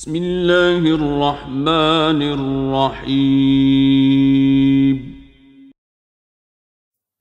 बिस्मिल्लाहिर्रहमानिर्रहीम।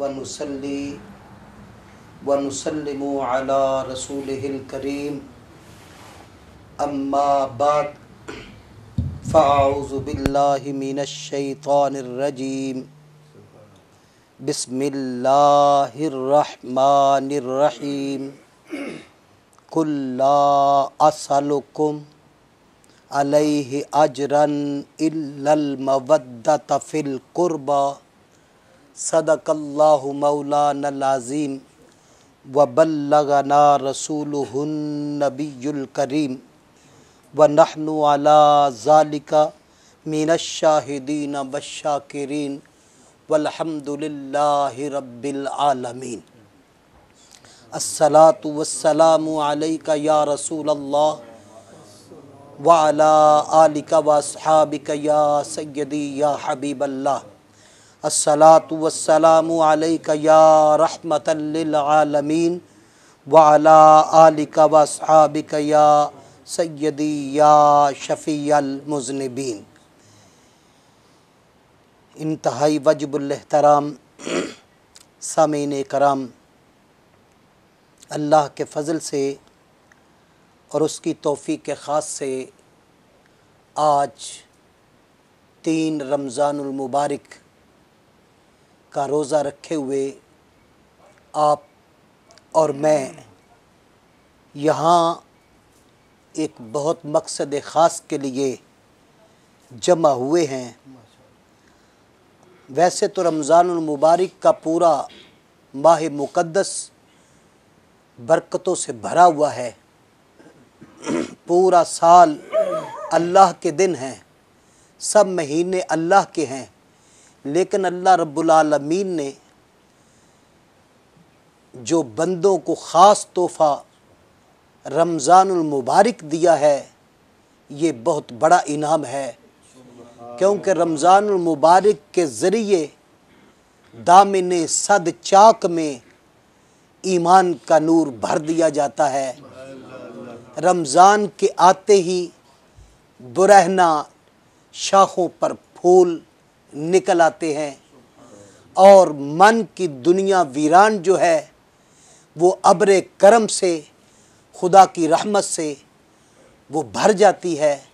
वनुसल्ली वनुसल्लिमु अला रसूलिहिल करीम अम्मा बाद फ़अऊज़ु बिल्लाहि मिनश शैतानिर रजीम बिस्मिल्लाहिर रहमानिर रहीम कुल ला असलुकुम अलैहि अजरन इल्लल मवद्दत फिल कुर्बा सदक़ल्लाहु मौलानल अज़ीम व बल्लगना रसूलुहुन नबियुल करीम व नहनु अला ज़ालिका मिनश शाहिदीन वश्शाकिरीन वल्हम्दुलिल्लाहि रब्बिल आलमीन। अस्सलातु वस्सलामु अलैका या रसूलल्लाह व अला आलिका व अस्हाबिका या सय्यदी या हबीबल्लाह। अस्सलातु वस्सलामु अलैका या रहमतल लिल आलमीन व अला आलिका व अस्हाबिका या सय्यदी या शफ़ीअल मुज़निबीन। इंतहाई वजबुल एहतराम सामीन कराम, अल्लाह के फ़ज़ल से और उसकी तौफ़ीक़ ख़ास से आज 3 रमज़ानुल मुबारक का रोज़ा रखे हुए आप और मैं यहाँ एक बहुत मकसद ख़ास के लिए जमा हुए हैं। वैसे तो रमज़ानुल मुबारक का पूरा माह मुक़द्दस बरकतों से भरा हुआ है। पूरा साल अल्लाह के दिन हैं, सब महीने अल्लाह के हैं, लेकिन अल्लाह रब्बुल आलमीन ने जो बंदों को ख़ास तोहफ़ा रमज़ानुल मुबारक दिया है, ये बहुत बड़ा इनाम है। क्योंकि रमज़ानुल मुबारक के ज़रिए दामिने सद चाक में ईमान का नूर भर दिया जाता है। रमज़ान के आते ही बुरहना शाखों पर फूल निकल आते हैं और मन की दुनिया वीरान जो है वो अब्र करम से, खुदा की रहमत से वो भर जाती है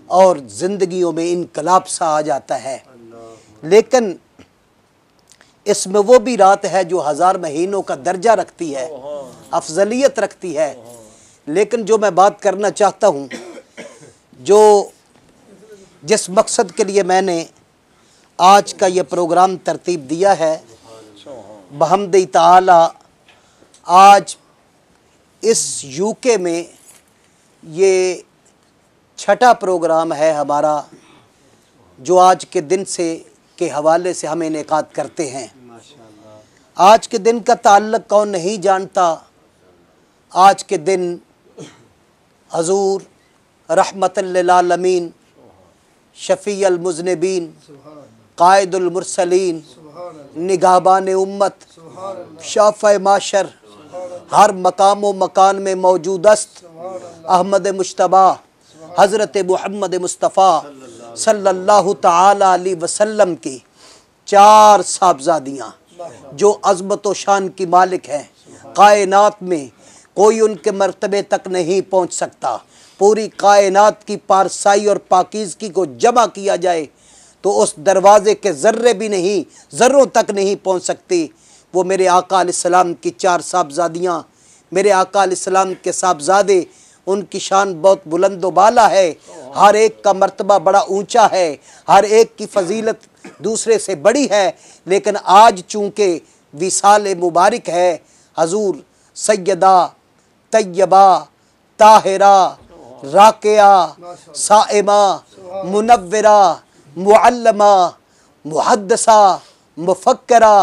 और ज़िंदगियों में इनकलाब सा आ जाता है। लेकिन इसमें वो भी रात है जो 1000 महीनों का दर्जा रखती है, अफजलियत रखती है। लेकिन जो मैं बात करना चाहता हूँ, जो जिस मकसद के लिए मैंने आज का ये प्रोग्राम तरतीब दिया है, बहम्दि ताला आज इस यूके में ये 6ठा प्रोग्राम है हमारा, जो आज के दिन से के हवाले से हम इनेकाद करते हैं। आज के दिन का ताल्लुक़ कौन नहीं जानता। आज के दिन हजूर रहमतल लिल आलमीन, शफ़ीअल मुज़निबीन, कायदुल मुरसलीन, निगाहबान उम्मत, शाफ़े माशर, हर मकाम व मकान में मौजूद अस्त अहमद मुश्तबा हज़रत मुहम्मद मुस्तफ़ा सल्लल्लाहु ताला अलैहि वसल्लम की 4 साहबजादियाँ जो अज़मत व शान की मालिक हैं। कायनात में कोई उनके मर्तबे तक नहीं पहुँच सकता। पूरी कायनात की पारसाई और पाकीज़गी को जमा किया जाए तो उस दरवाज़े के ज़र्रे भी नहीं, ज़र्रों तक नहीं पहुँच सकती। वो मेरे आका अलैहिस्सलाम की 4 साहबजादियाँ, मेरे आका अलैहिस्सलाम के साहबजादे, उनकी शान बहुत बुलंद व बाला है। हर एक का मर्तबा बड़ा ऊंचा है, हर एक की फजीलत दूसरे से बड़ी है। लेकिन आज चूँकि विसाल मुबारक है, हजूर सैयदा तैयबा ताहिरा राकिया साइमा मुनव्विरा मुअल्लमा मुहद्दिसा मुफक्करा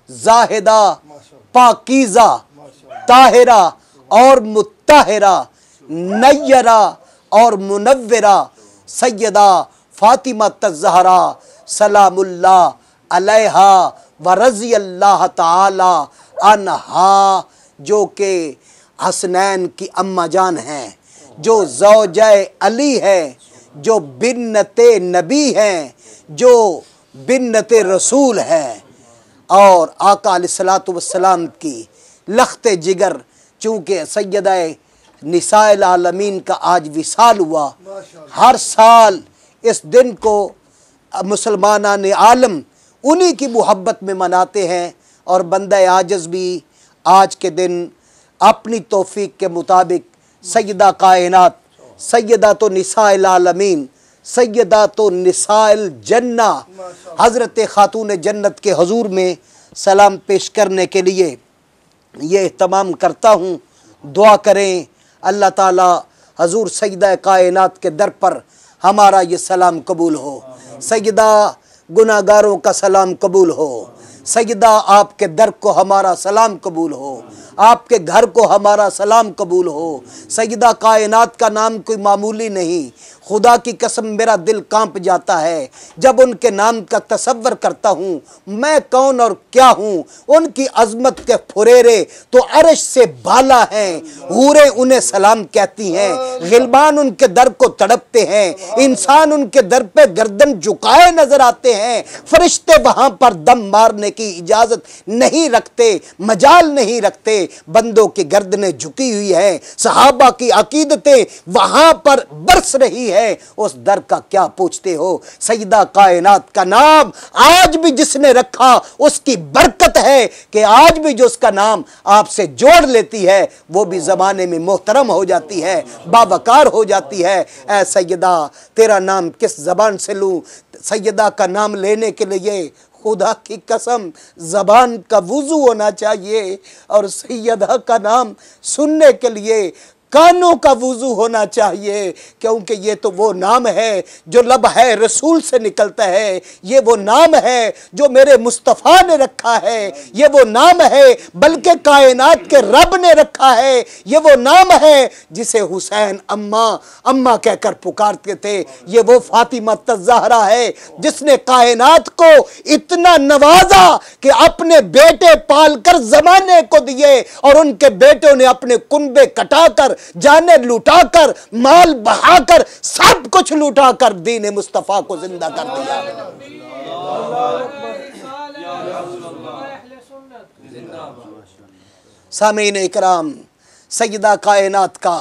जाहिदा पाकीज़ा ताहिरा और मुत्ताहिरा नय्यरा और मुनव्विरा सैयदा फातिमा तज़हरा सलामुल्लाह अलैहा व रज़ी अल्लाह ताला अन्हा, जो के हसनैन की अम्मा जान हैं, जो ज़ौजाए अली है, जो बिन्नते नबी हैं, जो बिन्नते रसूल हैं, और आका अलैहिस्सलातु वस्सलाम की लख्ते जिगर। चूँकि सैयदा निसाइल आलमीन का आज विसाल हुआ, हर साल इस दिन को मुसलमानान आलम उन्हीं की मोहब्बत में मनाते हैं, और बंदा आजिज़ भी आज के दिन अपनी तौफीक के मुताबिक सैयदा कायनात, सैयदा तो निसाइल आलमीन, सैयदा तो निसाइल जन्ना हज़रत खातून जन्नत के हजूर में सलाम पेश करने के लिए ये एहतमाम करता हूँ। दुआ करें अल्लाह ताला हजूर सैयदा कायनात के दर पर हमारा ये सलाम कबूल हो, सैयदा गुनाहगारों का सलाम कबूल हो, सैयदा आपके दर को हमारा सलाम कबूल हो, आपके घर को हमारा सलाम कबूल हो। सैयदा कायनात का नाम कोई मामूली नहीं, खुदा की कसम मेरा दिल कांप जाता है जब उनके नाम का तसव्वुर करता हूँ। मैं कौन और क्या हूँ, उनकी अजमत के फुरेरे तो अर्श से बाला हैं, हूरें उन्हें सलाम कहती हैं, गिलमान उनके दर को तड़पते हैं, इंसान उनके दर पे गर्दन झुकाए नजर आते हैं, फरिश्ते वहाँ पर दम मारने की इजाज़त नहीं रखते, मजाल नहीं रखते, बंदों की गर्दनें झुकी हुई हैं, सहाबा की अकीदतें वहाँ पर बरस रही है, उस दर का क्या पूछते हो। सैयदा कायनात का नाम आज भी जिसने रखा उसकी बरकत है कि आज भी जो उसका नाम आपसे जोड़ लेती है वो भी ज़माने में मोहतरम हो जाती है, बावकार हो जाती है। ऐ सैयदा तेरा नाम किस ज़बान से लूँ, सैयदा का नाम लेने के लिए खुदा की कसम ज़बान का वुज़ू होना चाहिए, और सैयदा का नाम सुनने के लिए कानों का वुज़ू होना चाहिए, क्योंकि ये तो वो नाम है जो लब है रसूल से निकलता है, ये वो नाम है जो मेरे मुस्तफ़ा ने रखा है, ये वो नाम है बल्कि कायनात के रब ने रखा है, ये वो नाम है जिसे हुसैन अम्मा अम्मा कहकर पुकारते थे, ये वो फातिमा तज़हरा है जिसने कायनात को इतना नवाजा कि अपने बेटे पालकर ज़माने को दिए, और उनके बेटों ने अपने कुंबे कटाकर, जाने लुटाकर, माल बहाकर, सब कुछ लुटाकर दीन मुस्तफा को जिंदा कर दिया। सामीन इकराम, सैयदा कायनात का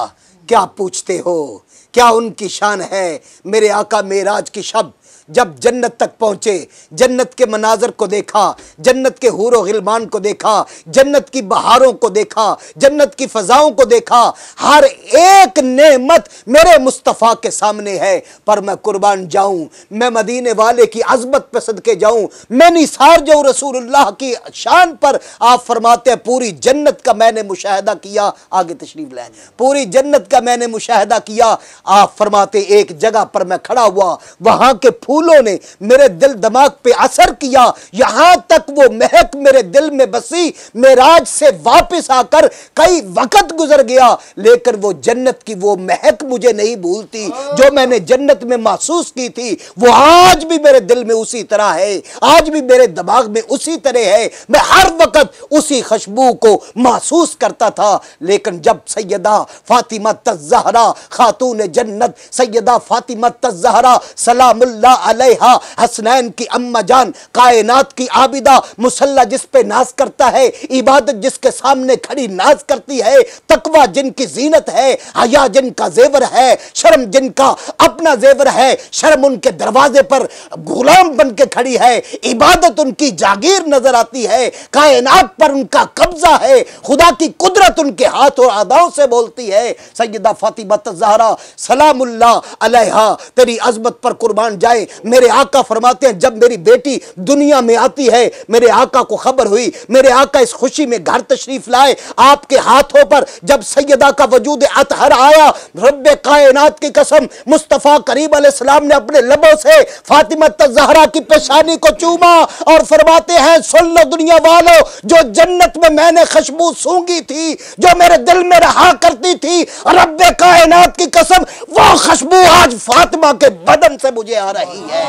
क्या पूछते हो, क्या उनकी शान है। मेरे आका मेराज की शब जब जन्नत तक पहुंचे, जन्नत के मनाजर को देखा, जन्नत के हूरो गिलमान को देखा, जन्नत की बहारों को देखा, जन्नत की फजाओं को देखा, हर एक नेमत मेरे मुस्तफ़ा के सामने है। पर मैं कुर्बान जाऊं, मैं मदीने वाले की अजमत पे सदके जाऊं, मैं निसार जाऊं रसूलुल्लाह की शान पर। आप फरमाते हैं पूरी जन्नत का मैंने मुशाहिदा किया, आगे तशरीफ लाए, पूरी जन्नत का मैंने मुशाहिदा किया। आप फरमाते एक जगह पर मैं खड़ा हुआ, वहां के फूलों ने मेरे दिल दिमाग पे असर किया, यहां तक वो महक मेरे दिल में बसी। मेराज से वापस आकर कई वक्त गुजर गया, लेकिन वो जन्नत की वो महक मुझे नहीं भूलती जो मैंने जन्नत में महसूस की थी। वो आज भी मेरे दिल में उसी तरह है, आज भी मेरे दिमाग में उसी तरह है। मैं हर वक्त उसी खुशबू को महसूस करता था। लेकिन जब सैयदा फातिमा तज़हरा खातून जन्नत, सैयदा फातिमा तज़हरा सलामुल्लाह अलैहा, हसनैन की अम्मा जान, कायनात की आबिदा, मुसल्ला जिस पे नाज करता है, इबादत जिसके सामने खड़ी नाज करती है, तकवा जिनकी जीनत है, हया जिनका जेवर है, शर्म जिनका अपना जेवर है, शर्म उनके दरवाजे पर गुलाम बन के खड़ी है, इबादत उनकी जागीर नजर आती है, कायनात पर उनका कब्जा है, खुदा की कुदरत उनके हाथ और अदाओं से बोलती है। सैयदा फातिमा तज़हरा सलामुल्लाह अलैहा, तेरी अजमत पर कुर्बान जाए मेरे आका फरमाते हैं जब मेरी बेटी दुनिया में आती है, मेरे आका को खबर हुई, मेरे आका इस खुशी में घर तशरीफ लाए, आपके हाथों पर जब सैयदा का वजूद अतहर आया, रब्बे कायनात की कसम मुस्तफ़ा करीम अलैहिस्सलाम ने अपने लबों से फातिमा ज़हरा की पेशानी को चूमा और फरमाते हैं सुन लो दुनिया वालों, जो जन्नत में मैंने खुशबू सूंघी थी, जो मेरे दिल में रहा करती थी, रब्बे कायनात की कसम वो खुशबू आज फातिमा के बदन से मुझे आ रही है।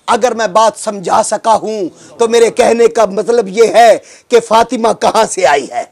अगर मैं बात समझा सका हूं तो मेरे कहने का मतलब यह है कि फातिमा कहां से आई है,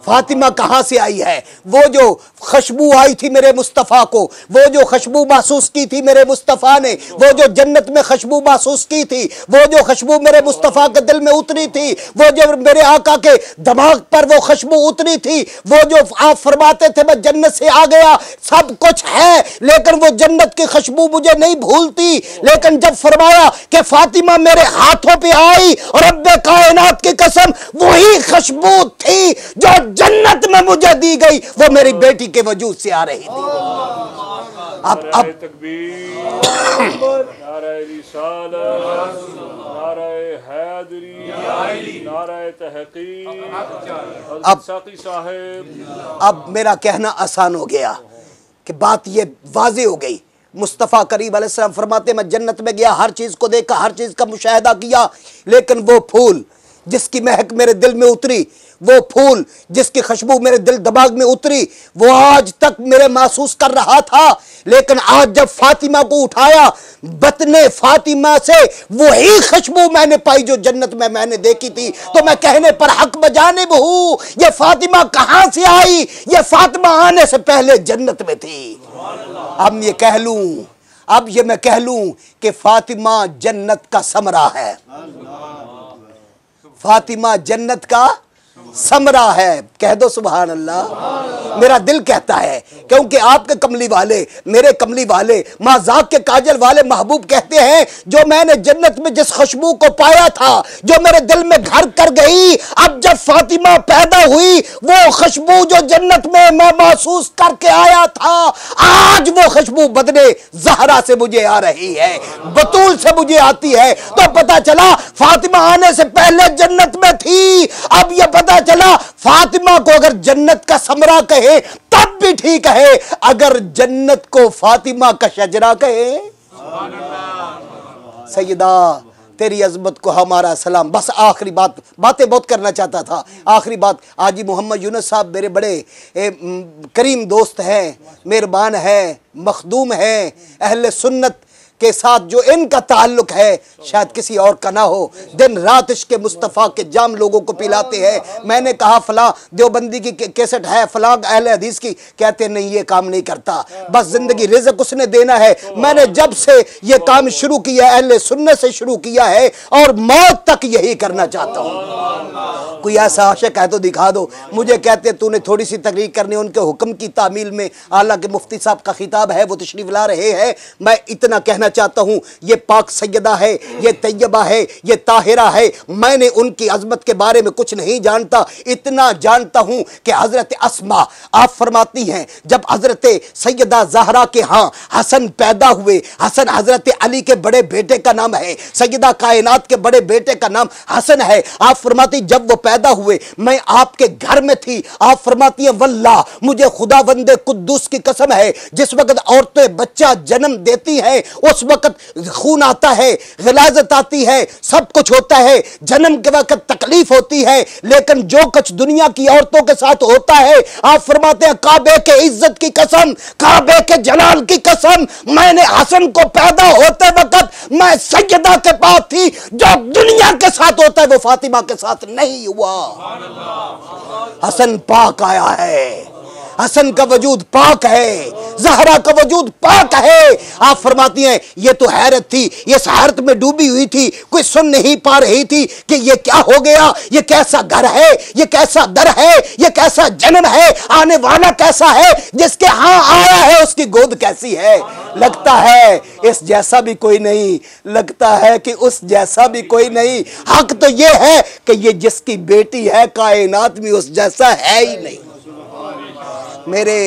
फातिमा कहां से आई है। वो जो खुशबू आई थी मेरे मुस्तफ़ा को, वो जो खुशबू महसूस की थी मेरे मुस्तफ़ा ने, वो जो जन्नत में खुशबू महसूस की थी, वो जो खुशबू मेरे मुस्तफ़ा के दिल में उतरी थी, वो जो मेरे आका के दिमाग पर वो खुशबू उतरी थी, वो जो आप फरमाते थे मैं जन्नत से आ गया, सब कुछ है लेकिन वो जन्नत की खुशबू मुझे नहीं भूलती। लेकिन जब फरमाया कि फातिमा मेरे हाथों पे आई और रब्बे कायनात की कसम वही खुशबू थी जो जन्नत में मुझे दी गई, वो मेरी बेटी के वजूद से आ रही थी। अब अब मेरा कहना आसान हो गया कि बात ये वाज़ेह हो गई। मुस्तफ़ा करीम अलैहिस्सलाम फरमाते मैं जन्नत में गया, हर चीज़ को देखा, हर चीज़ का मुशाहिदा किया, लेकिन वो फूल जिसकी महक मेरे दिल में उतरी, वो फूल जिसकी खुशबू मेरे दिल दिमाग में उतरी, वो आज तक मेरे महसूस कर रहा था। लेकिन आज जब फातिमा को उठाया, बतने फातिमा से वही खुशबू मैंने पाई जो जन्नत में मैंने देखी थी, तो मैं कहने पर हक बजानिब हूं। ये फातिमा कहां से आई? ये फातिमा आने से पहले जन्नत में थी। अब मैं कह लूं कि फातिमा जन्नत का समरा है, फातिमा जन्नत का समरा है। कह दो सुभान अल्लाह। मेरा दिल कहता है क्योंकि आपके कमली वाले, मेरे कमली वाले, माज़ाक के काजल वाले महबूब कहते हैं जो मैंने जन्नत में जिस खुशबू को पाया था, जो मेरे दिल में घर कर गई, अब जब फातिमा पैदा हुई वो खुशबू जो जन्नत में मैं महसूस करके आया था, आज वो खुशबू बदने ज़हरा से मुझे आ रही है, बतूल से मुझे आती है। तो पता चला फातिमा आने से पहले जन्नत में थी। अब यह पता चला फातिमा को अगर जन्नत का समरा कहे तब भी ठीक है, अगर जन्नत को फातिमा का शजरा कहे। सैयदा तेरी अजमत को हमारा सलाम। बस आखिरी बातें बहुत करना चाहता था। आखिरी बात, हाजी मोहम्मद यूनुस साहब मेरे बड़े करीम दोस्त हैं, मेहरबान हैं, मखदूम हैं, अहले सुन्नत के साथ जो इनका ताल्लुक है शायद किसी और का ना हो। दिन रात इश्क़ मुस्तफ़ा के जाम लोगों को पिलाते हैं। मैंने कहा फलां देवबंदी की कैसेट है, फलां अहले हदीस की, कहते नहीं ये काम नहीं करता, बस ज़िंदगी रिज़्क़ उसने देना है। मैंने जब से ये काम शुरू किया अहले सुन्नत से शुरू किया है और मौत तक यही करना चाहता हूँ। कोई ऐसा आशिक है तो दिखा दो। मुझे कहते तूने थोड़ी सी तकरीर करनी, उनके हुक्म की तामील में आला के मुफ्ती साहब का खिताब है, वो तशरीफ ला रहे हैं। मैं इतना कहना चाहता हूं, ये पाक सैयदा है, ये तैयबा है, ये ताहिरा है। मैंने उनकी अजमत के बारे में कुछ नहीं जानता, इतना जानता हूं कि हजरत अस्मा आप फरमाती हैं जब हजरत सैयदा ज़हरा के हां हसन पैदा हुए, हसन हजरत अली के बड़े बेटे का नाम है, सैयदा कायनात के बड़े बेटे का नाम हसन है। आप फरमाती जब वो पैदा हुए मैं आपके घर में थी। आप फरमाती हैं वल्लाह मुझे खुदावंदे कुद्दूस की कसम है, जिस वक्त औरतें बच्चा जन्म देती हैं उस वक्त खून आता है, गिलाजत आती है, सब कुछ होता है, जन्म के वक्त तकलीफ होती है, लेकिन जो कुछ दुनिया की औरतों के साथ होता है, आप फरमाते हैं काबे के इज्जत की कसम, काबे के जलाल की कसम, मैंने हसन को पैदा होते वक्त मैं सैयदा के पास थी। जो दुनिया के साथ होता है वो फातिमा के साथ नहीं हुआ। हसन पाक आया है, हसन का वजूद पाक है, ज़हरा का वजूद पाक है। आप फरमाती हैं ये तो हैरत थी, ये हैरत में डूबी हुई थी, कोई सुन नहीं पा रही थी कि ये क्या हो गया, ये कैसा घर है, ये कैसा दर है, ये कैसा जन्म है, आने वाला कैसा है, जिसके हां आया है उसकी गोद कैसी है। लगता है इस जैसा भी कोई नहीं, लगता है कि उस जैसा भी कोई नहीं। हक तो ये है कि ये जिसकी बेटी है कायनात में उस जैसा है ही नहीं। मेरे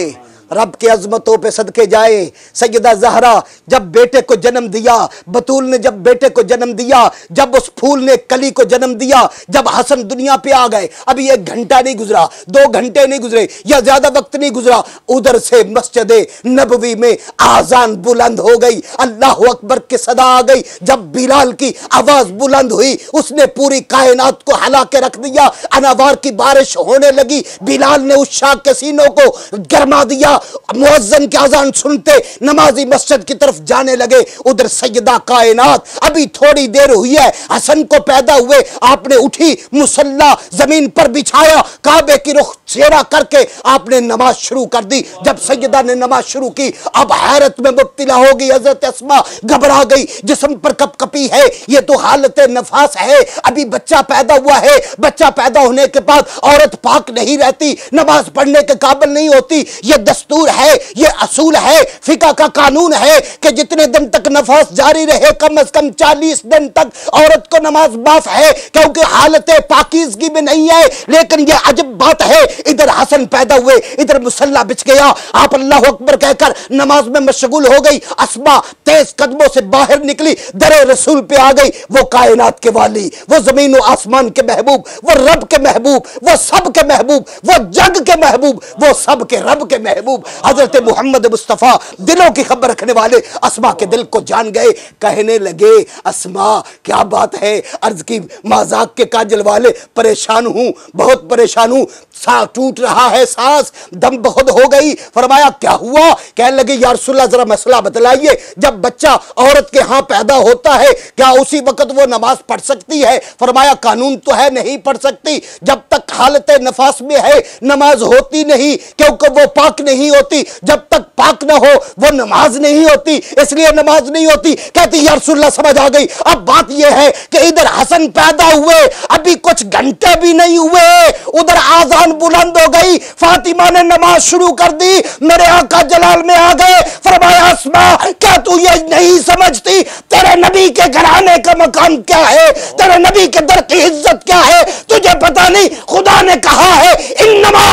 रब के अजमतों पे सदके जाए। सैयदा ज़हरा जब बेटे को जन्म दिया, बतूल ने जब बेटे को जन्म दिया, जब उस फूल ने कली को जन्म दिया, जब हसन दुनिया पे आ गए, अभी 1 घंटा नहीं गुजरा, 2 घंटे नहीं गुजरे या ज्यादा वक्त नहीं गुजरा, उधर से मस्जिद नबवी में आजान बुलंद हो गई, अल्लाह अकबर की सदा आ गई। जब बिलाल की आवाज बुलंद हुई, उसने पूरी कायनात को हिला के रख दिया, अनावार की बारिश होने लगी। बिलाल ने उस शाह के सीनों को गरमा दिया। मुअज्जिन की अजान सुनते नमाजी मस्जिद की तरफ जाने लगे। उधर सैयदा कायनात, अभी थोड़ी देर हुई है हसन को पैदा हुए, आपने उठी मुसल्ला जमीन पर बिछाया, काबे की रुख चेहरा करके आपने नमाज शुरू कर दी। जब सैयदा ने नमाज शुरू की, अब हैरत में मुब्तला हो गई। हजरत अस्मा घबरा गई, जिस्म पर कपकपी है, ये तो हालत नफास है, अभी बच्चा पैदा हुआ है। बच्चा पैदा होने के बाद औरत पाक नहीं रहती, नमाज पढ़ने के काबिल नहीं होती। ये दस्तूर है, ये असूल है, फिका का कानून है कि जितने दिन तक नफास जारी रहे, कम से कम 40 दिन तक औरत को नमाज माफ है, क्योंकि हालत पाकीज़गी में नहीं है। लेकिन ये अजब बात है, इधर हसन पैदा हुए, इधर मुसल्ला बिछ गया। आप अल्लाह अकबर कहकर नमाज में मशगूल हो गई। अस्मा तेज कदमों से बाहर निकली, दरे रसूल पे आ गई। वो कायनात के वाली, वो जमीन और आसमान के महबूब, वो रब के महबूब, वो सब के महबूब, वो जग के महबूब, वो सब के रब के महबूब हजरत मोहम्मद मुस्तफ़ा, दिलों की खबर रखने वाले, अस्मा के दिल को जान गए। कहने लगे, अस्मा क्या बात है? अर्ज की, मजाक के काजल वाले, परेशान हूं, बहुत परेशान हूं, सांस टूट रहा है, सांस दम बहुत हो गई। फरमाया क्या हुआ? कहने लगे, या रसूलल्लाह जरा मसला बतलाइए, जब बच्चा औरत के यहां पैदा होता है, क्या उसी वक्त वो नमाज पढ़ सकती है? फरमाया कानून तो है, नहीं पढ़ सकती। जब तक हालत नफास में है नमाज होती नहीं, क्योंकि वो पाक नहीं होती। जब तक पाक ना हो वो नमाज नहीं होती, इसलिए नमाज नहीं होती। कहती या रसूलल्लाह समझ आ गई। अब बात यह है कि इधर हसन पैदा हुए, अभी कुछ घंटे भी नहीं हुए, उधर आजान बुलंद हो गई, फातिमा ने नमाज शुरू कर दी, मेरे आका जलाल में आ गए। फरमाया अस्मा क्या तू ये नहीं समझती तेरे नबी के घराने का मकाम क्या है, तेरे नबी के दर की इज्जत क्या है? तुझे पता नहीं खुदा ने कहा है, इन्नमा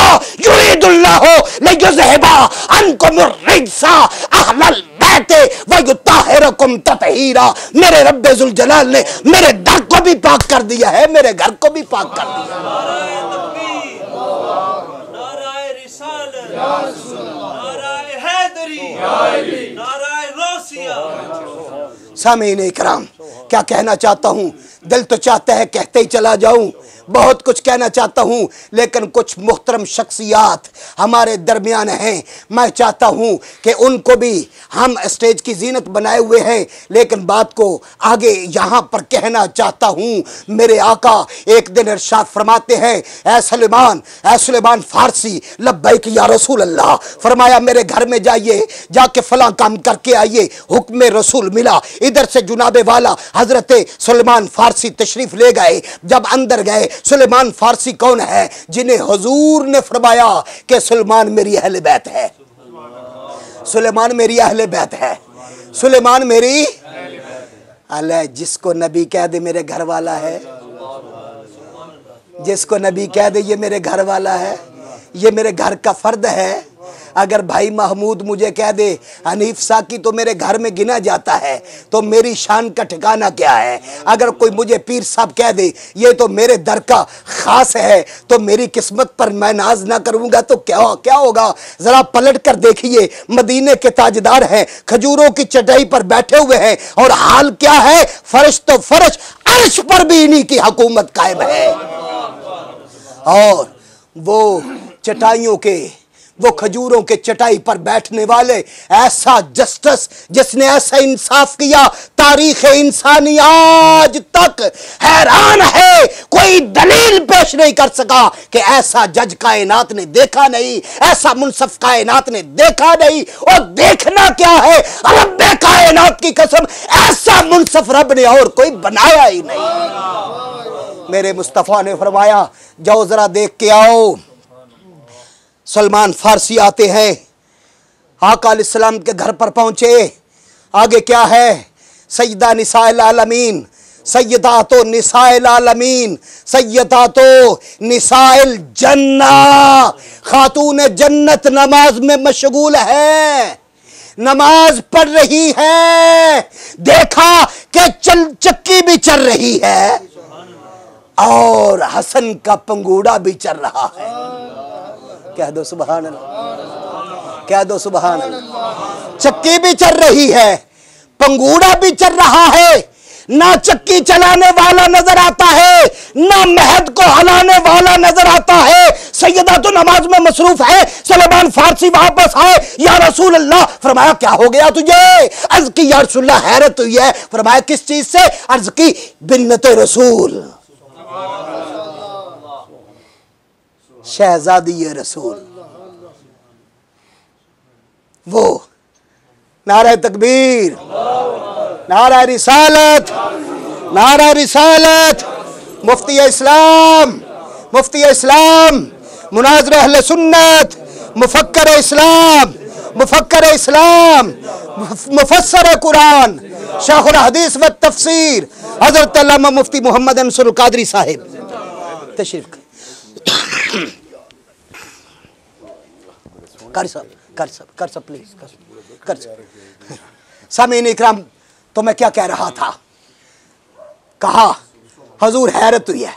युरीदुल्लाहु लियुज़हिबा अन्कुम अर्रिज्सा अहलल बैते व युताहिरकुम तत्हीरा। मेरे रब्बे जुल जलाल ने मेरे दर को भी पाक कर दिया है, मेरे घर को भी पाक कर दिया है। सामीन इकराम, क्या कहना चाहता हूं, दिल तो चाहता है कहते ही चला जाऊं, बहुत कुछ कहना चाहता हूं, लेकिन कुछ मुहतरम शख्सियात हमारे दरमियान हैं। मैं चाहता हूं कि उनको भी हम स्टेज की जीनत बनाए हुए हैं, लेकिन बात को आगे यहां पर कहना चाहता हूं। मेरे आका एक दिन इरशाद फरमाते हैं, ऐ सुलेमान फारसी, लब्बैक या रसूल अल्लाह। फरमाया मेरे घर में जाइए, जाके फला काम करके आइए। हुक्म रसूल मिला, इधर से जुनाबे वाला हजरत सुलेमान फारसी तशरीफ ले गए। जब अंदर गए, सुलेमान फारसी कौन है? जिन्हें हुजूर ने फरमाया कि सुलेमान मेरी अहले बैत है, सुलेमान मेरी अहले बैत है, सुलेमान मेरी अल्लाह। जिसको नबी कह दे मेरे घर वाला है, जिसको नबी कह दे ये मेरे घर वाला है, ये मेरे घर का फर्द है। अगर भाई महमूद मुझे कह दे हनीफ साकी तो मेरे घर में गिना जाता है, तो मेरी शान का ठिकाना क्या है? अगर कोई मुझे पीर साहब कह दे ये तो मेरे दर का खास है, तो मेरी किस्मत पर मैं नाज ना करूंगा तो क्या होगा? जरा पलट कर देखिए, मदीने के ताजदार हैं, खजूरों की चटाई पर बैठे हुए हैं, और हाल क्या है? फर्श तो फर्श, अर्श पर भी इन्हीं की हुकूमत कायम है। और वो चटाइयों के, वो खजूरों के चटाई पर बैठने वाले, ऐसा जस्टिस जिसने ऐसा इंसाफ किया, तारीख इंसानी आज तक हैरान है, कोई दलील पेश नहीं कर सका कि ऐसा जज कायनात ने देखा नहीं, ऐसा मुनसफ कायनात ने देखा नहीं। और देखना क्या है, रब्बे कायनात की कसम, ऐसा मुनसफ रब ने और कोई बनाया ही नहीं। मेरे मुस्तफा ने फरमाया जाओ जरा देख के आओ। सलमान फारसी आते हैं, आका अलैहिस्सलाम के घर पर पहुंचे। आगे क्या है? सैयदा निसाइल आलमीन सैयदा तो निसाइल आलमीन, सैयदा तो निसाइल जन्ना, खातून जन्नत नमाज में मशगूल है, नमाज पढ़ रही है। देखा कि चक्की भी चल रही है और हसन का पंगूड़ा भी चल रहा है। कह दो सुभान अल्लाह, कह दो सुभान अल्लाह। चक्की भी चल रही है, पंगूड़ा भी चल रहा है। ना चक्की चलाने वाला नजर आता है, ना महद को हलाने वाला नजर आता है। सैयदा तो नमाज में मसरूफ है। सलमान फारसी वापस आए, या रसूल अल्लाह, फरमाया क्या हो गया तुझे? अर्ज की या रसूल अल्लाह हैरत हुई है। फरमाया किस चीज से? अर्ज की बिन्नत रसूल, शहजादी रसूल। वो नारा तकबीर, नारा रिसालत, नारा रिसालत, मुफ्ती इस्लाम, मुफ्ती इस्लाम, मुनाज़िर अहले सुन्नत, मुफक्कर इस्लाम, मुफक्कर इस्लाम, मुफस्सर कुरान, शेखुल हदीस व तफसीर हज़रत अल्लामा मुफ्ती मोहम्मद अनसरुल कादरी साहिब तशरीफ कर सब प्लीज कर सब। सामीन इकराम, तो मैं क्या कह रहा था? कहा हजूर हैरत हुई है,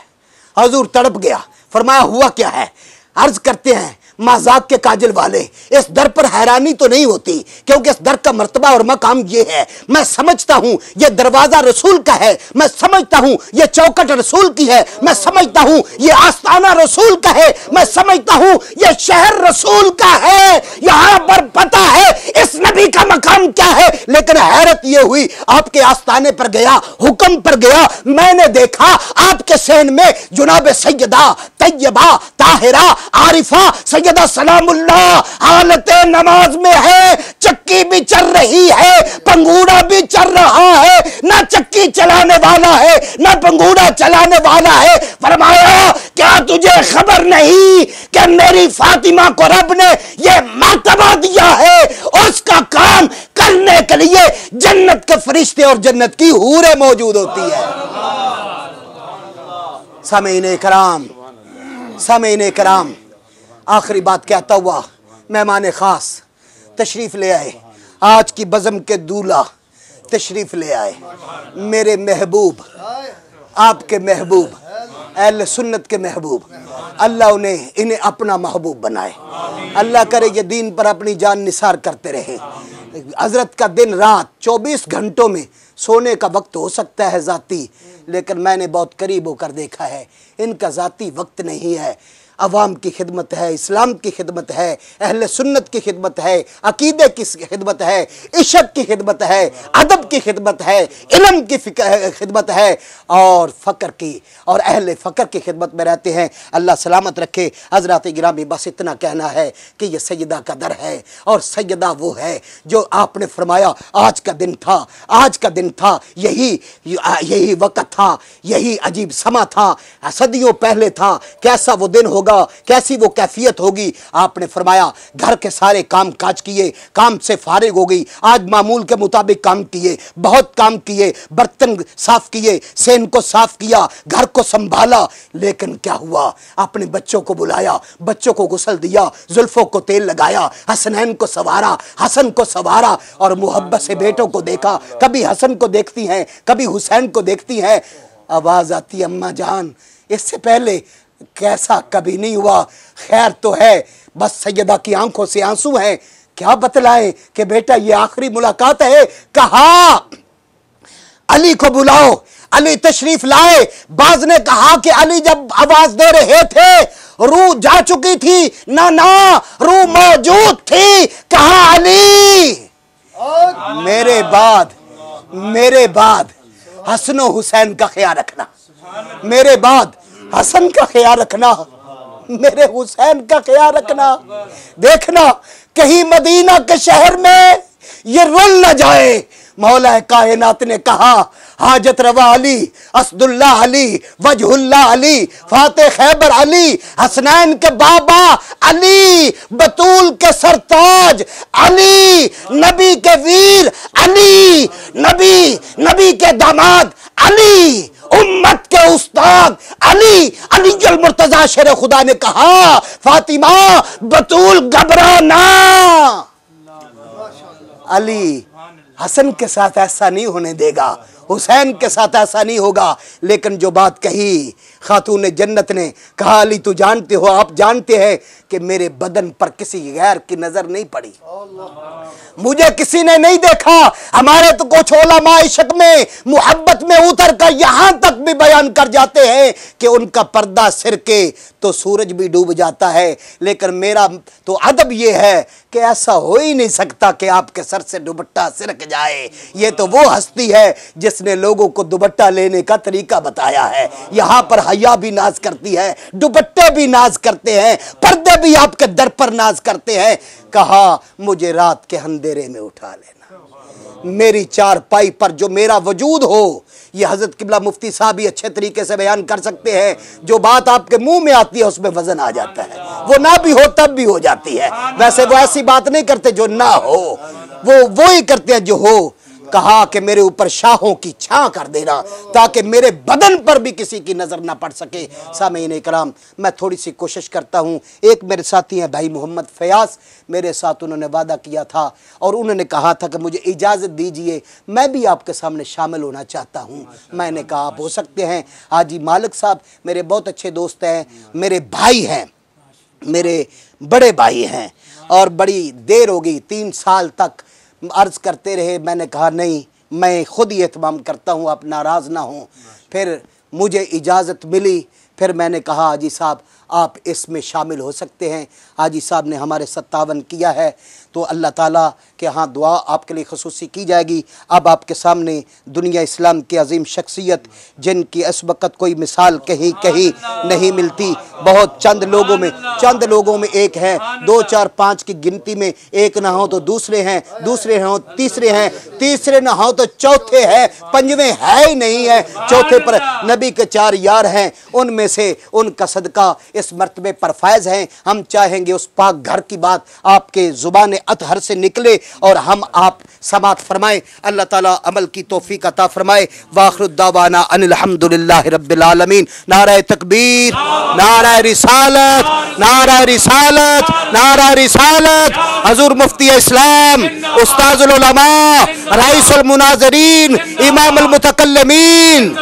हजूर तड़प गया। फरमाया हुआ क्या है? अर्ज करते हैं माजाक के काजिल वाले, इस दर पर हैरानी तो नहीं होती, क्योंकि इस दर का मर्तबा और मकाम ये है। मैं समझता हूं ये दरवाजा रसूल का है, मैं समझता हूं ये चौकट रसूल की है, मैं समझता हूं ये आस्ताना रसूल का है, मैं समझता हूं ये शहर रसूल का है। यहां पर पता है इस नबी का मकाम क्या है। लेकिन हैरत ये हुई, आपके आस्ताने पर गया, हुक्म पर गया, मैंने देखा आपके सहन में जुनाब सैयदा तैयबा ताहिरा आरिफा सैयदा सलामुल्लाह हालत नमाज में है। चक्की भी चल रही है, पंगूड़ा भी चल रहा है। ना चक्की चलाने वाला है, ना पंगूड़ा चलाने वाला है। फरमाया क्या तुझे खबर नहीं कि मेरी फातिमा को रब ने यह मर्तबा दिया है? उसका काम करने के लिए जन्नत के फरिश्ते और जन्नत की हूरें मौजूद होती है। सामीन कराम, सामीन कराम, आखिरी बात कहता हुआ मेहमान खास तशरीफ ले आए, आज की बज़म के दूल्हा तशरीफ ले आए, मेरे महबूब, आपके महबूब, अहले सुन्नत के महबूब। अल्लाह उन्हें इन्हें अपना महबूब बनाए। अल्लाह करे ये दीन पर अपनी जान निसार करते रहे। हजरत का दिन रात 24 घंटों में सोने का वक्त हो सकता है ज़ाती, लेकिन मैंने बहुत करीब होकर देखा है इनका ज़ाती वक्त नहीं है। अवाम की खिदमत है, इस्लाम की खिदमत है, अहले सुन्नत की खिदमत है, अकीदे की खिदमत है, इश्क की खिदमत है, अदब की खिदमत है, इल्म की खिदमत है और फ़क्र की और अहले फ़क्र की खिदमत में रहते हैं। अल्लाह सलामत रखे। हज़रात गिरामी, बस इतना कहना है कि यह सैयदा का दर है और सैयदा वो है जो आपने फरमाया आज का दिन था, आज का दिन था, यही वक़्त था, यही अजीब समा था, सदियों पहले था। कैसा वो दिन होगा, कैसी वो कैफियत होगी। आपने फरमाया घर के सारे काम काज किए, काम से फारिग हो गई, आज मामूल के मुताबिक काम किए, बहुत काम किए, बर्तन साफ किए, सेन को साफ किया, घर को संभाला, लेकिन क्या हुआ? अपने बच्चों को बुलाया, बच्चों को गुस्ल दिया, जुल्फों को तेल लगाया, हसनैन को सवारा, हसन को सवारा और मोहब्बत से बेटों को देखा। कभी हसन को देखती हैं, कभी हुसैन को देखती हैं, आवाज आती अम्मा जान। इससे पहले कैसा कभी नहीं हुआ। खैर तो है, बस सैयदा की आंखों से आंसू हैं। क्या बतलाएं कि बेटा ये आखिरी मुलाकात है। कहा अली को बुलाओ, अली तशरीफ लाए। बाज ने कहा कि अली जब आवाज दे रहे थे रूह जा चुकी थी, ना रूह मौजूद थी। कहा अली मेरे बाद हसन हुसैन का ख्याल रखना, मेरे बाद हसन का ख्याल रखना, मेरे हुसैन का ख्याल रखना। देखना कहीं मदीना के शहर में ये रुल न जाए। मौला कायनात ने कहा हाजत रवा अली, असदुल्ला अली, वजहुल्ला अली, फाते खैबर अली, हसनैन के बाबा अली, बतूल के सरताज अली, नबी के वीर अली, नबी के दामाद अली उम्मत के उस्ताद अली अली अल मुर्तजा शेर खुदा ने कहा, फातिमा बतूल घबराना। अली हसन के साथ ऐसा नहीं होने देगा, हुसैन के साथ ऐसा नहीं होगा। लेकिन जो बात कही खातून जन्नत ने, कहा अली तू जानते हो, आप जानते हैं कि मेरे बदन पर किसी गैर की नजर नहीं पड़ी, मुझे किसी ने नहीं देखा। हमारे तो कुछ उलमा इश्क में मोहब्बत में उतर कर यहां तक भी बयान कर जाते हैं कि उनका पर्दा सिर के तो सूरज भी डूब जाता है। लेकिन मेरा तो अदब यह है कि ऐसा हो ही नहीं सकता कि आपके सर से दुपट्टा सिरक जाए। ये तो वो हस्ती है जिसने लोगों को दुपट्टा लेने का तरीका बताया है। यहां पर हया भी नाज करती है, दुपट्टे भी नाज करते हैं, पर्दे भी आपके दर पर नाज करते हैं। कहा मुझे रात के अंधेरे में उठा लेना, मेरी चारपाई पर जो मेरा वजूद हो। ये हजरत किबला मुफ्ती साहब भी अच्छे तरीके से बयान कर सकते हैं। जो बात आपके मुंह में आती है उसमें वजन आ जाता है, वो ना भी हो तब भी हो जाती है। वैसे वो ऐसी बात नहीं करते जो ना हो, वो ही करते हैं जो हो। कहा कि मेरे ऊपर शाहों की छां कर देना ताकि मेरे बदन पर भी किसी की नजर ना पड़ सके। सामीन इकराम, मैं थोड़ी सी कोशिश करता हूं। एक मेरे साथी हैं भाई मोहम्मद फयाज, मेरे साथ उन्होंने वादा किया था और उन्होंने कहा था कि मुझे इजाज़त दीजिए, मैं भी आपके सामने शामिल होना चाहता हूं। मैंने कहा आप हो सकते हैं। हाजी मालिक साहब मेरे बहुत अच्छे दोस्त हैं, मेरे भाई हैं, मेरे बड़े भाई हैं, और बड़ी देर हो गई, 3 साल तक अर्ज़ करते रहे। मैंने कहा नहीं, मैं खुद ही एहतमाम करता हूँ, आप नाराज़ ना हों। फिर मुझे इजाज़त मिली, फिर मैंने कहा हाजी साहब आप इसमें शामिल हो सकते हैं। हाजी साहब ने हमारे 57 किया है, तो अल्लाह ताला के यहाँ दुआ आपके लिए खसूसी की जाएगी। अब आपके सामने दुनिया इस्लाम की अजीम शख्सियत, जिनकी इस वक्त कोई मिसाल कहीं कहीं नहीं मिलती, बहुत चंद लोगों में एक है, 2 4 5 की गिनती में, एक ना हो तो दूसरे हैं, दूसरे हो तीसरे हैं, तीसरे ना हो तो चौथे हैं, पंजवें है ही नहीं है, चौथे पर नबी के 4 यार हैं, उनमें से उनका सदका इस मर्तबे पर फायज है। हम चाहेंगे उस पाक घर की बात आपके ज़ुबान अतहर से निकले और हम आप समात फरमाएं। अल्लाह ताला अमल की तौफीक अता फरमाए। वाखिर दावाना अनिल हम्दुलिल्लाहि रब्बिल आलमीन। नारा तकबीर, नारा रिसालत, नारा रिसालत, नारा रिसालत। हजूर मुफ्ती इस्लाम, उस्ताजुल उलमा, रईसुल मुनाज़रीन, इमामुल मुतकल्लिमीन।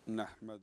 नहमद